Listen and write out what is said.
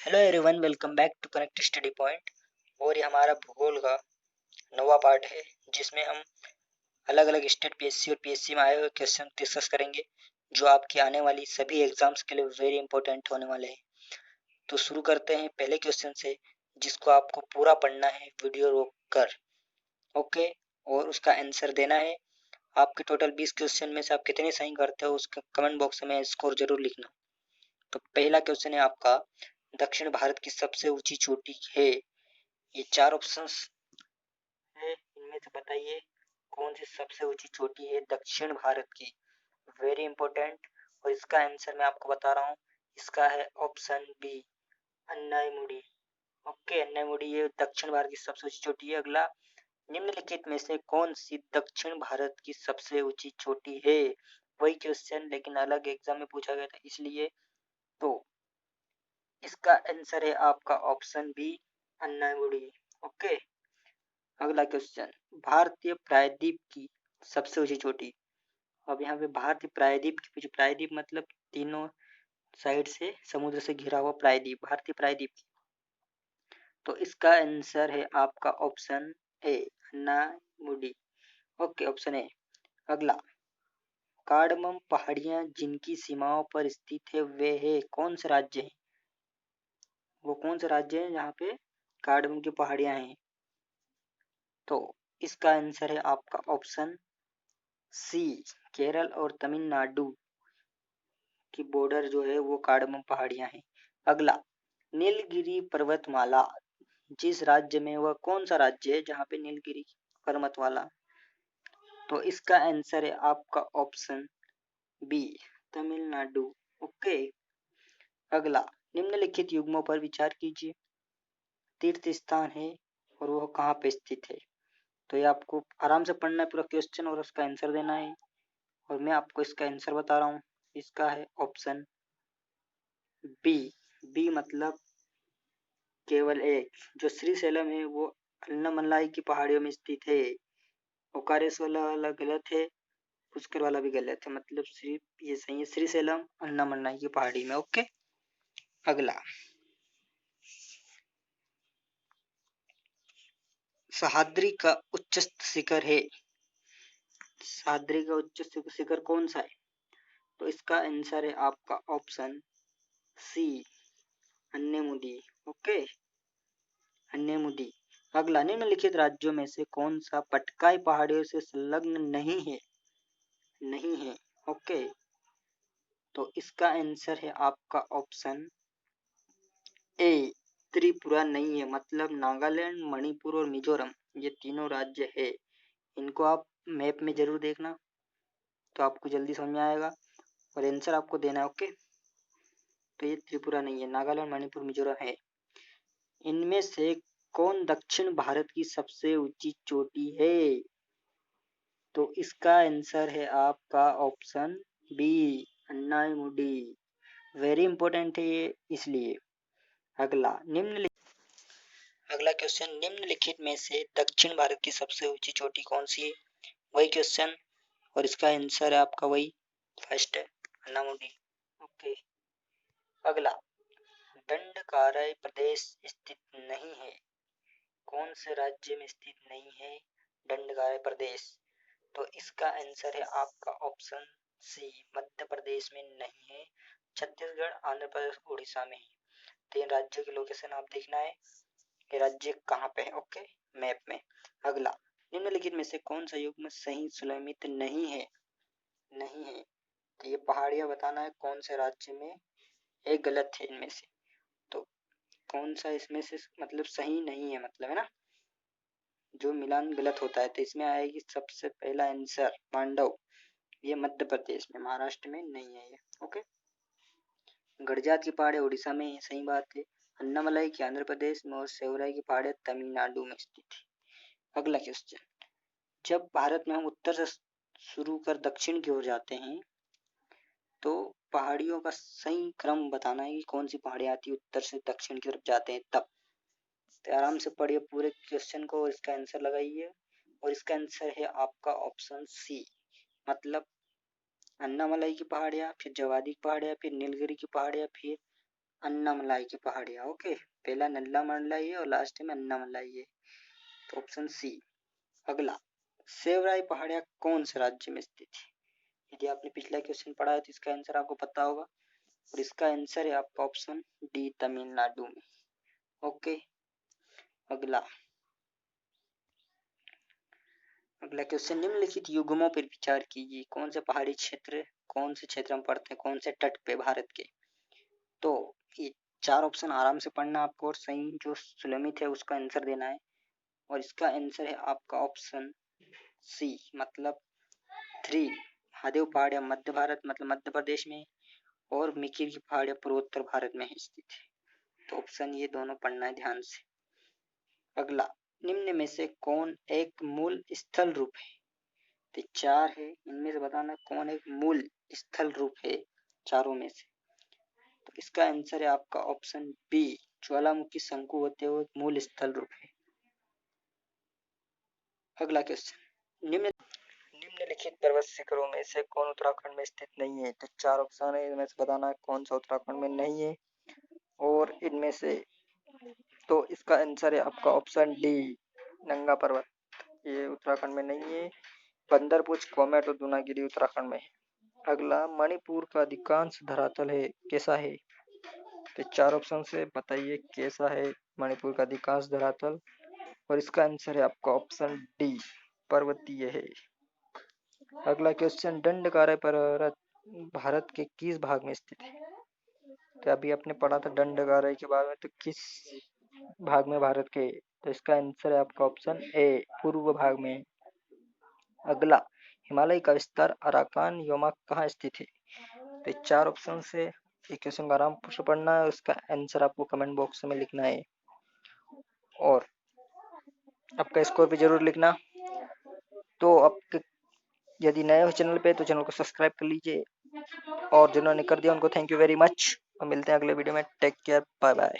Hello everyone, welcome back to Connect Study Point. और ये हमारा भूगोल का नवा पार्ट है जिसमें हम अलग अलग स्टेट पीएससी और पीएससी में आए हुए क्वेश्चन डिस्कस करेंगे जो आपकी आने वाली सभी एग्जाम्स के लिए वेरी इंपॉर्टेंट होने वाले हैं। तो शुरू करते हैं पहले क्वेश्चन से, जिसको आपको पूरा पढ़ना है वीडियो रोक कर। ओके, और उसका आंसर देना है। आपके टोटल 20 क्वेश्चन में से आप कितने सही करते हो उसके कमेंट बॉक्स में स्कोर जरूर लिखना। तो पहला क्वेश्चन है आपका, दक्षिण भारत की सबसे ऊंची चोटी है। ये 4 ऑप्शंस है, इनमें से बताइए कौन सी सबसे ऊंची चोटी है दक्षिण भारत की। Very important. और इसका आंसर मैं आपको बता रहा हूँ, इसका है option B, Anamudi. Okay, Anamudi ये दक्षिण भारत की सबसे ऊंची चोटी है। अगला, निम्नलिखित में से कौन सी दक्षिण भारत की सबसे ऊंची चोटी है। वही क्वेश्चन लेकिन अलग एग्जाम में पूछा गया था इसलिए। तो इसका आंसर है आपका ऑप्शन बी, अन्नाईमुडी। ओके, अगला क्वेश्चन, भारतीय प्रायद्वीप की सबसे ऊंची चोटी। अब यहाँ पे भारतीय प्रायद्वीप की पूछी, प्रायद्वीप मतलब तीनों साइड से समुद्र से घिरा हुआ प्रायद्वीप, भारतीय प्रायद्वीप की। तो इसका आंसर है आपका option A, Anamudi. Okay, option A. अगला, कार्डमम पहाड़ियां जिनकी सीमाओं पर स्थित है वे है कौन से राज्य है। वो कौन से राज्य है जहाँ पे कार्डमम की पहाड़ियां हैं। तो इसका आंसर है आपका ऑप्शन सी, केरल और तमिलनाडु की बॉर्डर जो है वो कार्डमम पहाड़ियां हैं। अगला, नीलगिरी पर्वतमाला जिस राज्य में, वह कौन सा राज्य है जहाँ पे नीलगिरी पर्वतमाला। तो इसका आंसर है आपका ऑप्शन बी, तमिलनाडु। ओके, अगला, निम्नलिखित युग्मों पर विचार कीजिए। तीर्थ स्थान है और वह कहाँ पे स्थित है। तो ये आपको आराम से पढ़ना है पूरा क्वेश्चन और उसका आंसर देना है। और मैं आपको इसका आंसर बता रहा हूँ, इसका है ऑप्शन बी। बी मतलब केवल एक, जो श्रीशैलम है वो अन्नामलाई की पहाड़ियों में स्थित है। ओकारेश्वर वाला गलत है, पुष्कर वाला भी गलत है, मतलब श्री ये सही है, श्रीशैलम अन्नामलाई की पहाड़ी में। ओके, अगला, सह्याद्री का उच्चतम शिखर है। सह्याद्री का उच्च शिखर कौन सा है। तो इसका आंसर है आपका ऑप्शन सी, अन्नेमुदी। ओके, अन्नेमुदी। अगला, निम्नलिखित राज्यों में से कौन सा पटकाई पहाड़ियों से संलग्न नहीं है। नहीं है। ओके, तो इसका आंसर है आपका ऑप्शन ए, त्रिपुरा नहीं है, मतलब नागालैंड, मणिपुर और मिजोरम ये तीनों राज्य है। इनको आप मैप में जरूर देखना तो आपको जल्दी समझ में आएगा और आंसर आपको देना है। ओके, तो ये त्रिपुरा नहीं है, नागालैंड, मणिपुर, मिजोरम है। इनमें से कौन दक्षिण भारत की सबसे ऊंची चोटी है। तो इसका आंसर है आपका option B, Anamudi. Very important है ये इसलिए। अगला, अगला क्वेश्चन, निम्नलिखित में से दक्षिण भारत की सबसे ऊंची चोटी कौन सी है। वही क्वेश्चन और इसका आंसर है आपका वही फर्स्ट है, अन्नामुडी। ओके, अगला, दंडकारण्य प्रदेश स्थित नहीं है। कौन से राज्य में स्थित नहीं है दंडकारण्य प्रदेश। तो इसका आंसर है आपका ऑप्शन सी, मध्य प्रदेश में नहीं है, छत्तीसगढ़, आंध्र प्रदेश, उड़ीसा में है। तीन राज्यों की लोकेशन आप देखना है कि राज्य कहाँ पे है। ओके, मैप में। अगला, निम्नलिखित में से कौन सा युग्म सही सुलमित नहीं है। नहीं है, तो ये पहाड़ियां बताना है कौन से राज्य में है, गलत है इनमें से। तो कौन सा इसमें से मतलब सही नहीं है, मतलब है ना, जो मिलान गलत होता है। तो इसमें आएगी सबसे पहला आंसर मांडव, ये मध्य प्रदेश में, महाराष्ट्र में नहीं है ये। ओके, गड़जात की पहाड़ी उड़ीसा में है, सही बात है। अन्नामलाई की आंध्र प्रदेश में और सेवराई की पहाड़ी तमिलनाडु में स्थित है। अगला क्वेश्चन, जब भारत में हम उत्तर से शुरू कर दक्षिण की ओर जाते हैं तो पहाड़ियों का सही क्रम बताना है कि कौन सी पहाड़ी आती है उत्तर से दक्षिण की तरफ जाते हैं तब। तो आराम से पढ़िए पूरे क्वेश्चन को और इसका आंसर लगाइए। और इसका आंसर है आपका ऑप्शन सी, मतलब अन्नामलाई की पहाड़ियाँ, फिर जवादी की पहाड़ियाँ, फिर नीलगिरी की पहाड़ियाँ, फिर अन्नामलाई की पहाड़ियाँ। ओके, पहला नल्लामलाई है और लास्ट में अन्नामलाई है, तो ऑप्शन सी। अगला, सेवराई पहाड़ियाँ कौन से राज्य में स्थित है? यदि आपने पिछला क्वेश्चन पढ़ा है तो इसका आंसर आपको पता होगा, और इसका आंसर है आपका ऑप्शन डी, तमिलनाडु में। ओके, अगला क्वेश्चन, निम्नलिखित युग्मों पर विचार कीजिए। कौन से पहाड़ी क्षेत्र कौन से क्षेत्र में पड़ते हैं, कौन से तट पे भारत के? तो ये चार ऑप्शन आराम से पढ़ना आपको, और सही जो सुलमित है उसका आंसर देना है, और इसका आंसर है आपका ऑप्शन सी, मतलब 3। महादेव पहाड़ियाँ मध्य भारत मतलब मध्य प्रदेश में, और मिकिर की पहाड़ियाँ पूर्वोत्तर भारत में स्थित है। तो ऑप्शन ये दोनों पढ़ना है ध्यान से। अगला, निम्न में से कौन एक मूल स्थल रूप है? तो चार है, इनमें से बताना कौन एक मूल स्थल रूप है चारों में से। तो इसका आंसर है आपका ऑप्शन बी, ज्वालामुखी शंकु होते हुए मूल स्थल रूप है। अगला क्वेश्चन, निम्नलिखित पर्वत शिखरों में से कौन उत्तराखंड में स्थित नहीं है? तो चार ऑप्शन है, इनमें से बताना कौन सा उत्तराखंड में नहीं है, और इनमें से तो इसका आंसर है आपका ऑप्शन डी, नंगा पर्वत। ये उत्तराखंड में नहीं है। बंदरपुछ, कोमेट और दूनागिरी उत्तराखंड में है। अगला, मणिपुर का अधिकांश धरातल है कैसा है? तो चार ऑप्शन से बताइए कैसा है मणिपुर का अधिकांश धरातल, और इसका आंसर है आपका ऑप्शन डी, पर्वतीय है। अगला क्वेश्चन, दंडकारण्य पर्वत भारत के किस भाग में स्थित है? तो अभी आपने पढ़ा था दंडकारण्य के बारे में, तो किस भाग में भारत के? तो इसका आंसर है आपका ऑप्शन ए, पूर्व भाग में। अगला, हिमालय का विस्तार अराकान योमा कहाँ स्थित है? तो चार ऑप्शन से एक क्वेश्चन का आराम से पढ़ना है, उसका आंसर आपको कमेंट बॉक्स में लिखना है, और आपका स्कोर भी जरूर लिखना। तो अब यदि नए हो चैनल पे तो चैनल को सब्सक्राइब कर लीजिए, और जिन्होंने कर दिया उनको थैंक यू वेरी मच, और मिलते हैं अगले वीडियो में। Take care, bye bye.